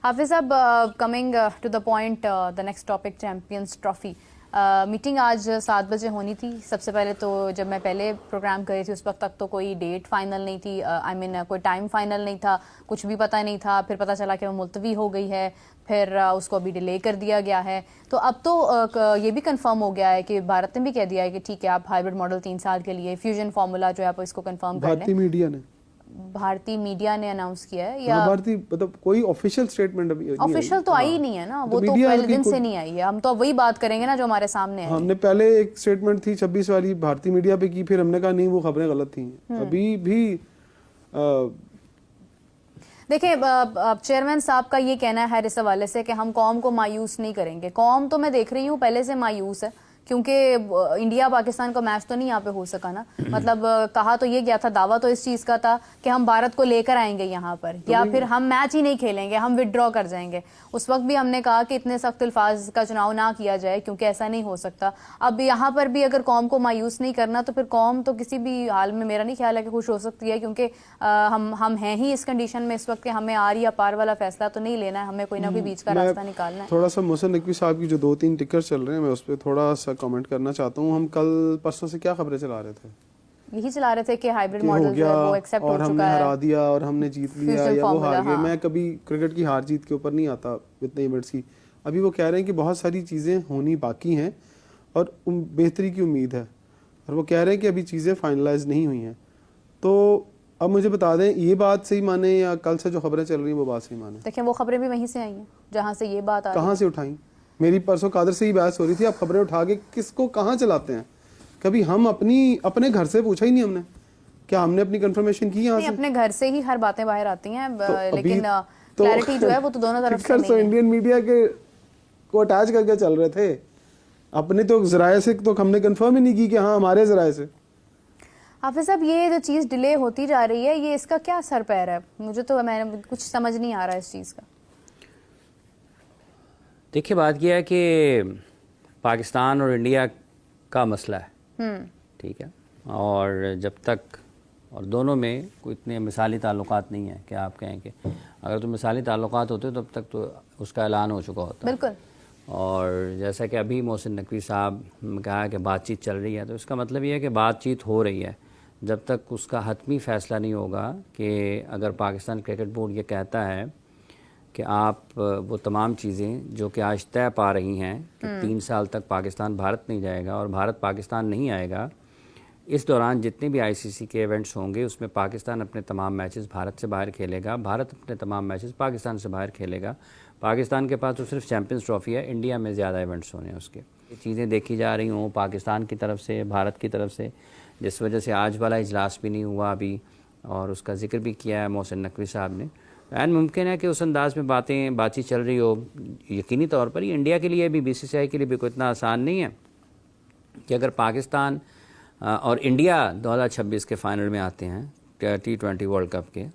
Hafiz sahab, coming to the point, the next topic, champions trophy. Meeting आज 7 बजे होनी थी। सबसे पहले तो जब मैं पहले प्रोग्राम कर रही थी उस वक्त तक तो कोई डेट फाइनल नहीं थी, आई मीन कोई टाइम फाइनल नहीं था, कुछ भी पता नहीं था। फिर पता चला कि वो मुलतवी हो गई है, फिर उसको अभी डिले कर दिया गया है। तो अब तो ये भी कंफर्म हो गया है कि भारत ने भी कह दिया है कि ठीक है, आप हाइब्रिड मॉडल 3 साल के लिए फ्यूजन फार्मूला जो है आप इसको कंफर्म कर लें। भारतीय मीडिया ने अनाउंस किया है या भारतीय मतलब कोई ऑफिशियल स्टेटमेंट अभी ऑफिशियल तो आई ही नहीं है ना, वो तो पहले दिन से नहीं आई है। हम तो वही बात करेंगे ना जो हमारे सामने है। हमने पहले एक स्टेटमेंट थी 26 वाली भारतीय मीडिया पे की, फिर हमने कहा नहीं वो खबरें गलत थी। अभी भी देखिए, चेयरमैन साहब का ये कहना है इस हवाले से कि हम कौम को मायूस नहीं करेंगे। कौम तो मैं देख रही हूँ पहले से मायूस है, क्योंकि इंडिया पाकिस्तान का मैच तो नहीं यहाँ पे हो सका ना। मतलब कहा तो ये गया था, दावा तो इस चीज का था कि हम भारत को लेकर आएंगे यहाँ पर, या फिर हम मैच ही नहीं खेलेंगे, हम विड्रॉ कर जाएंगे। उस वक्त भी हमने कहा कि इतने सख्त अल्फाज का चुनाव ना किया जाए, क्योंकि ऐसा नहीं हो सकता। अब यहाँ पर भी अगर कौम को मायूस नहीं करना तो फिर कौम तो किसी भी हाल में, मेरा नहीं ख्याल है कि खुश हो सकती है, क्योंकि हम हैं ही इस कंडीशन में इस वक्त कि हमें आर या पार वाला फैसला तो नहीं लेना है, हमें कोई ना कोई बीच का रास्ता निकालना है। थोड़ा सा मोहसिन नकवी साहब की जो 2-3 टिकर चल रहे हैं, मैं उस पर थोड़ा सा कमेंट करना चाहता हूँ। हम कल परसों से क्या खबरें चला रहे थे? यही चला रहे थे कि हाइब्रिड मॉडल जो है वो एक्सेप्ट हो चुका है, हमने हरा दिया और हमने जीत लिया या वो हार गए। मैं कभी क्रिकेट की हार जीत के ऊपर नहीं आता इतने इवेंट्स की। अभी वो कह रहे हैं कि बहुत सारी चीज़ें होनी बाकी हैं और बेहतरी की उम्मीद है, और वो कह रहे हैं कि अभी चीज़ें फाइनलाइज नहीं हुई हैं। तो अब मुझे बता दें, ये बात सही माने या कल से जो खबरें चल रही हैं वो बात सही माने? देखिए, वो खबरें भी वहीं से आई हैं जहाँ से ये बात आ, कहाँ से उठाई? मेरी परसों कादर से ही बहस हो रही थी, आप खबरें उठा के किसको कहाँ चलाते हैं? कभी हम अपने घर से पूछा ही नहीं हमने, क्या हमने अपनी कंफर्मेशन की यहाँ से? अपने घर से ही हर बातें बाहर आती हैं, लेकिन क्लैरिटी जो है वो तो दोनों तरफ से नहीं है। इंडियन मीडिया के को अटैच करके चल रहे थे, अपने तो जराये से तो हमने कंफर्म ही नहीं की कि हाँ हमारे जराये से। हाफिज साहब, ये जो चीज़ डिले होती जा रही है, ये इसका क्या सर पैर है? मुझे तो मैंने कुछ समझ नहीं आ रहा है इस चीज़ का। देखिए, बात यह है कि पाकिस्तान और इंडिया का मसला है, ठीक है, और जब तक और दोनों में कोई इतने मिसाली ताल्लुकात नहीं है कि आप कहें कि अगर तो मिसाली ताल्लुकात होते तब तक तो उसका ऐलान हो चुका होता। बिल्कुल। और जैसा कि अभी मोहसिन नकवी साहब ने कहा कि बातचीत चल रही है, तो इसका मतलब ये है कि बातचीत हो रही है। जब तक उसका हतमी फ़ैसला नहीं होगा कि अगर पाकिस्तान क्रिकेट बोर्ड ये कहता है कि आप वो तमाम चीज़ें जो कि आज तय पा रही हैं कि 3 साल तक पाकिस्तान भारत नहीं जाएगा और भारत पाकिस्तान नहीं आएगा, इस दौरान जितने भी आईसीसी के इवेंट्स होंगे उसमें पाकिस्तान अपने तमाम मैचेस भारत से बाहर खेलेगा, भारत अपने तमाम मैचेस पाकिस्तान से बाहर खेलेगा। पाकिस्तान के पास तो सिर्फ चैंपियंस ट्रॉफी है, इंडिया में ज़्यादा इवेंट्स होने हैं उसके। ये चीज़ें देखी जा रही हों पाकिस्तान की तरफ से, भारत की तरफ से, जिस वजह से आज वाला इजलास भी नहीं हुआ अभी, और उसका जिक्र भी किया है मोहसिन नकवी साहब ने। एंड मुमकिन है कि उस अंदाज में बातचीत चल रही हो। यकीनी तौर पर ये इंडिया के लिए भी, बीसीसीआई के लिए भी कोई इतना आसान नहीं है कि अगर पाकिस्तान और इंडिया 2026 के फाइनल में आते हैं T20 वर्ल्ड कप के,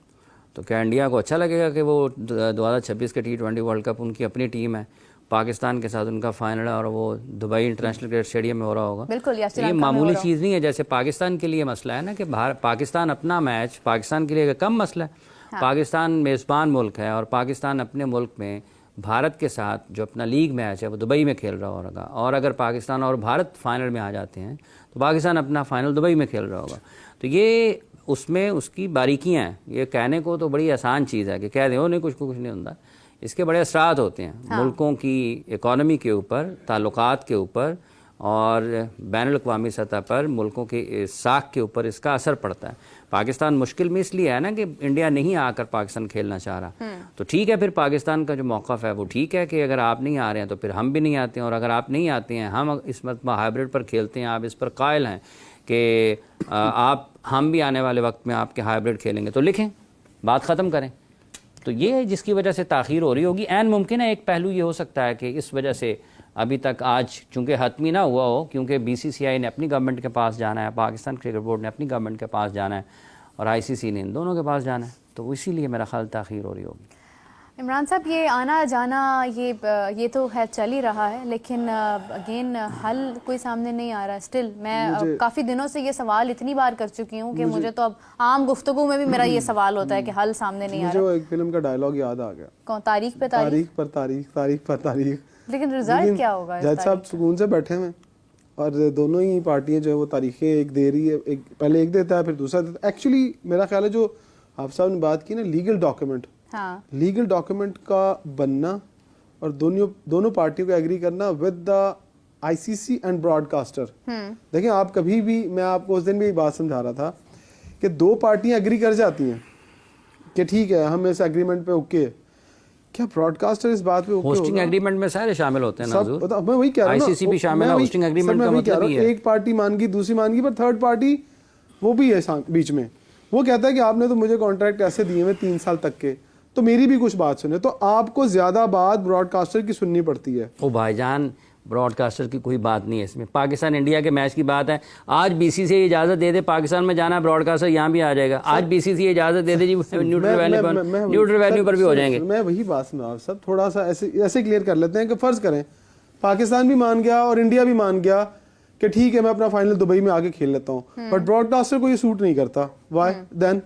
तो क्या इंडिया को अच्छा लगेगा कि वो 2026 के T20 वर्ल्ड कप उनकी अपनी टीम है, पाकिस्तान के साथ उनका फाइनल है और वो दुबई इंटरनेशनल क्रिकेट स्टेडियम में हो रहा होगा? बिल्कुल, ये मामूली चीज़ नहीं है। जैसे पाकिस्तान के लिए मसला है ना कि पाकिस्तान अपना मैच, पाकिस्तान के लिए कम मसला है। हाँ। पाकिस्तान मेज़बान मुल्क है और पाकिस्तान अपने मुल्क में भारत के साथ जो अपना लीग मैच है वो दुबई में खेल रहा होगा, और अगर पाकिस्तान और भारत फाइनल में आ जाते हैं तो पाकिस्तान अपना फाइनल दुबई में खेल रहा होगा। तो ये उसमें उसकी बारीकियाँ हैं। ये कहने को तो बड़ी आसान चीज़ है कि कह दें नहीं, कुछ नहीं होता। इसके बड़े असरात होते हैं। हाँ। मुल्कों की इकॉनमी के ऊपर, ताल्लुकात के ऊपर और बैनुल-अक़वामी सतह पर मुल्कों के साख के ऊपर इसका असर पड़ता है। पाकिस्तान मुश्किल में इसलिए है ना कि इंडिया नहीं आकर पाकिस्तान खेलना चाह रहा। तो ठीक है, फिर पाकिस्तान का जो मौक़िफ़ है वो ठीक है कि अगर आप नहीं आ रहे हैं तो फिर हम भी नहीं आते हैं, और अगर आप नहीं आते हैं, हम इस मरतबा हाइब्रिड पर खेलते हैं, आप इस पर कायल हैं कि हम भी आने वाले वक्त में आपके हाइब्रिड खेलेंगे, तो लिखें, बात ख़त्म करें। तो ये है जिसकी वजह से ताख़ीर हो रही होगी। एन मुमकिन है एक पहलू ये हो सकता है कि इस वजह से अभी तक आज चूँकि हतमी ना हुआ हो, क्योंकि बीसीसीआई ने अपनी गवर्नमेंट के पास जाना है, पाकिस्तान क्रिकेट बोर्ड ने अपनी गवर्नमेंट के पास जाना है और आईसीसी ने इन दोनों के पास जाना है, तो इसीलिए मेरा ख्याल ताख़ीर हो रही होगी। इमरान साहब, ये आना जाना ये तो है चल ही रहा है, लेकिन अगेन हल कोई सामने नहीं आ रहा। स्टिल मैं काफ़ी दिनों से ये सवाल इतनी बार कर चुकी हूँ कि मुझे तो अब आम गुफ्तगू में भी मेरा ये सवाल होता है कि हल सामने नहीं आ रहा। मुझे एक फिल्म का डायलॉग याद आ गया, कौन? तारीख पे तारीख, तारीख पर तारीख, तारीख पर तारीख। लेकिन रिजल्ट क्या होगा? जज साहब सुकून से बैठे हुए और दोनों ही पार्टियां जो है वो तारीखें एक दे रही है, एक पहले एक देता है फिर दूसरा देता है। एक्चुअली मेरा ख्याल है जो आप साहब ने बात की ना लीगल डॉक्यूमेंट, हाँ, लीगल डॉक्यूमेंट का बनना और दोनों पार्टियों को एग्री करना with the ICC and broadcaster. देखिए आप कभी भी, मैं आपको उस दिन भी बात समझा रहा था कि दो पार्टियां एग्री कर जाती हैं कि ठीक है हम इस एग्रीमेंट पे ओके, क्या ब्रॉडकास्टर इस बात पे ओके होस्टिंग होगा? एग्रीमेंट में सारे शामिल होते हैं ना सब हुजूर। मैं वही कह रहा हूं ना, आईसीसी भी शामिल है, मैं वही- होस्टिंग सर, एग्रीमेंट मैं का वही कह मतलब रहा ही हूं, है। एक पार्टी मान गई, दूसरी मान गई, पर थर्ड पार्टी वो भी है बीच में। वो कहता है कि आपने तो मुझे कॉन्ट्रैक्ट ऐसे दिए हुए 3 साल तक के, तो मेरी भी कुछ बात सुने। तो आपको ज्यादा बात ब्रॉडकास्टर की सुननी पड़ती है। ओ भाईजान, ब्रॉडकास्टर की कोई बात नहीं है इसमें। पाकिस्तान इंडिया के मैच की बात है, आज बीसीसीआई इजाजत दे दे पाकिस्तान में जाना, ब्रॉडकास्टर यहाँ भी आ जाएगा। आज बीसीसीआई इजाजत दे दे जी, न्यूट्रल वेन्यू पर भी हो जाएंगे। मैं वही बात सुना आप सब, थोड़ा सा ऐसे क्लियर कर लेते हैं कि फर्ज करें पाकिस्तान भी मान गया और इंडिया भी मान गया कि ठीक है मैं अपना फाइनल दुबई में आके खेल लेता हूँ, बट ब्रॉडकास्टर को ये सूट नहीं करता। Why then?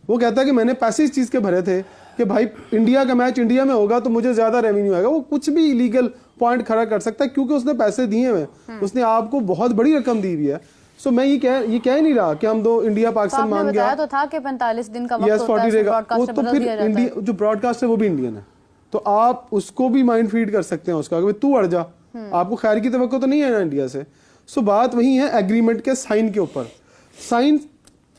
वो कहता है कि मैंने पैसे इस चीज के भरे थे कि भाई इंडिया का मैच इंडिया में होगा तो मुझे ज्यादा रेवेन्यू आएगा। वो कुछ भी इलीगल पॉइंट खड़ा कर सकता है क्योंकि उसने पैसे दिए हुए, उसने आपको बहुत बड़ी रकम दी हुई है। सो मैं ये कह नहीं रहा कि हम दो इंडिया पाकिस्तान मान गया तो था कि 45 दिन का वक्त यस 40 रहेगा, वो तो फिर इंडिया इंडिया जो ब्रॉडकास्ट है वो भी इंडियन है, तो आप उसको भी माइंड फीड कर सकते हैं उसका कि तू अड़ जा, आपको खैर की तवक्को तो नहीं है ना इंडिया से। सो बात वही है एग्रीमेंट के साइन के ऊपर। साइन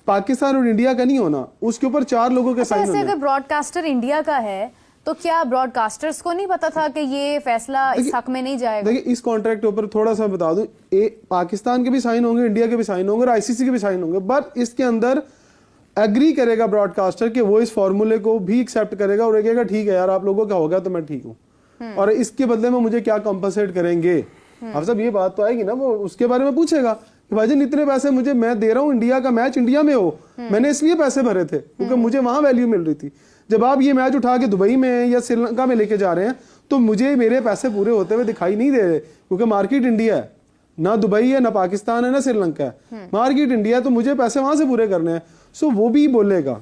पाकिस्तान और इंडिया का नहीं होना, उसके ऊपर 4 लोगों के साइन होने। अगर ब्रॉडकास्टर इंडिया का है तो क्या ब्रॉडकास्टर्स को नहीं पता था कि ये फैसला इस हक में नहीं जाएगा? देखिए इस कॉन्ट्रैक्ट के ऊपर थोड़ा सा बता दूं, पाकिस्तान के भी साइन होंगे, इंडिया के भी साइन होंगे और आईसीसी के भी साइन होंगे, बट इसके अंदर एग्री करेगा ब्रॉडकास्टर कि वो इस फॉर्मूले को भी एक्सेप्ट करेगा और कहेगा ठीक है यार आप लोगों का होगा तो मैं ठीक हूँ और इसके बदले में मुझे क्या कॉम्पनसेट करेंगे। अब सब ये बात तो आएगी ना, वो उसके बारे में पूछेगा कि भाईजान इतने पैसे मुझे मैं दे रहा हूँ, इंडिया का मैच इंडिया में हो, मैंने इसलिए पैसे भरे थे क्योंकि मुझे वहां वैल्यू मिल रही थी। जब आप ये मैच उठा के दुबई में या श्रीलंका में लेके जा रहे हैं तो मुझे मेरे पैसे पूरे होते हुए दिखाई नहीं दे रहे क्योंकि मार्केट इंडिया है, ना दुबई है, ना पाकिस्तान है, ना श्रीलंका है, मार्केट इंडिया है, तो मुझे पैसे वहां से पूरे करने हैं। सो वो भी बोलेगा